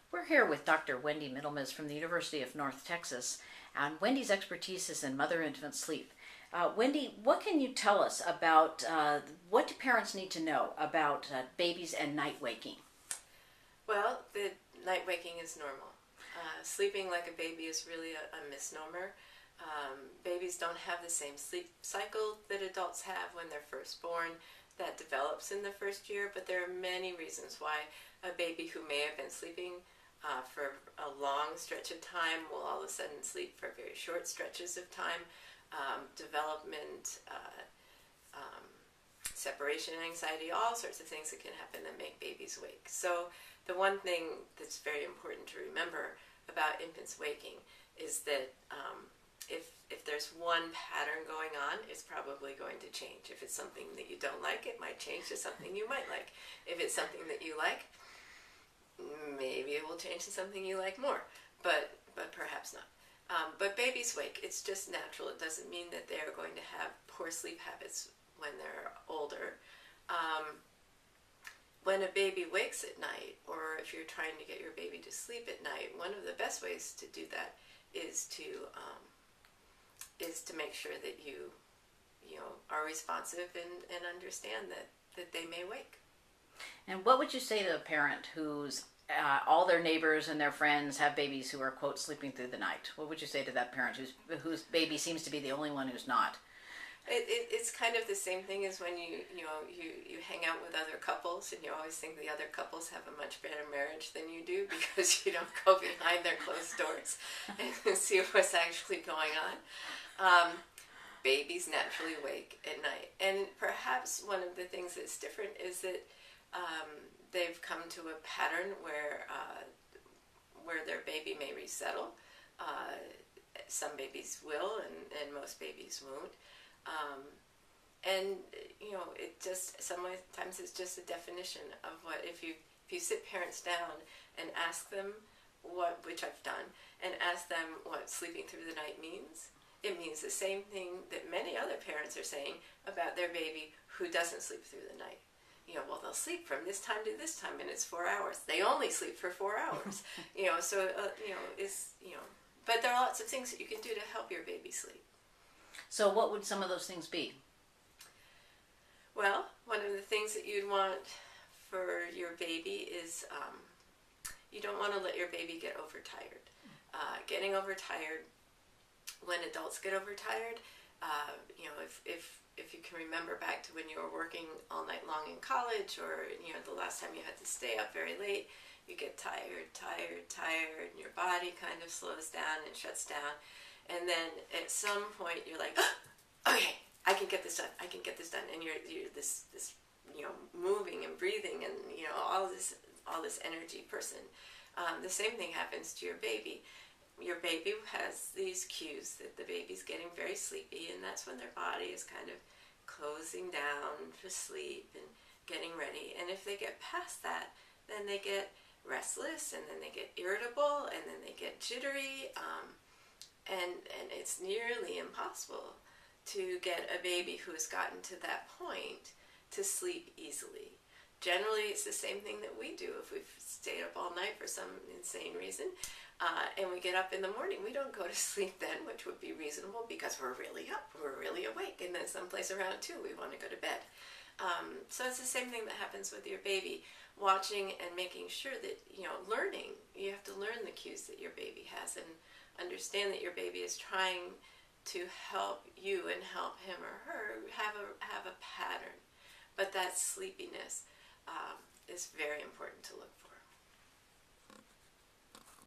We're here with Dr. Wendy Middlemiss from the University of North Texas, and Wendy's expertise is in mother-infant sleep. Wendy, what can you tell us about what do parents need to know about babies and night waking? Well, the night waking is normal. Sleeping like a baby is really a misnomer. Babies don't have the same sleep cycle that adults have when they're first born. That develops in the first year, but there are many reasons why a baby who may have been sleeping for a long stretch of time will all of a sudden sleep for very short stretches of time. Development, separation anxiety, all sorts of things that can happen that make babies wake. So the one thing that's very important to remember about infants waking is that if there's one pattern going on, it's probably going to change. If it's something that you don't like, it might change to something you might like. If it's something that you like, maybe it will change to something you like more, but perhaps not. But babies wake. It's just natural. It doesn't mean that they're going to have poor sleep habits when they're older. When a baby wakes at night, or if you're trying to get your baby to sleep at night, one of the best ways to do that is to make sure that you are responsive and understand that they may wake. And what would you say to a parent whose all their neighbors and their friends have babies who are, quote, sleeping through the night? What would you say to that parent whose baby seems to be the only one who's not? It's kind of the same thing as when you hang out with other couples and you always think the other couples have a much better marriage than you do because you don't go behind their closed doors and see what's actually going on. Babies naturally wake at night, and perhaps one of the things that's different is that they've come to a pattern where their baby may resettle. Some babies will, and most babies won't. And it just sometimes it's just a definition of what if you sit parents down and ask them which I've done, and ask them what sleeping through the night means. It means the same thing that many other parents are saying about their baby who doesn't sleep through the night. Well, they'll sleep from this time to this time, and it's 4 hours. They only sleep for 4 hours. But there are lots of things that you can do to help your baby sleep. So what would some of those things be? Well, one of the things that you'd want for your baby is you don't want to let your baby get overtired. Getting overtired, when adults get overtired, if you can remember back to when you were working all night long in college, or the last time you had to stay up very late, you get tired, and your body kind of slows down and shuts down. And then at some point you're like, oh, okay, I can get this done. And you're this moving and breathing and all this energy person. The same thing happens to your baby. Your baby has these cues that the baby's getting very sleepy, and that's when their body is kind of closing down for sleep and getting ready. And if they get past that, then they get restless, and then they get irritable, and then they get jittery. And it's nearly impossible to get a baby who has gotten to that point to sleep easily. Generally, it's the same thing that we do if we've stayed up all night for some insane reason, and we get up in the morning. We don't go to sleep then, which would be reasonable because we're really up, we're really awake, and then someplace around 2 we want to go to bed. So it's the same thing that happens with your baby. Watching and making sure that, learning, you have to learn the cues that your baby has and understand that your baby is trying to help you and help him or her have a pattern. But that sleepiness is very important to look for.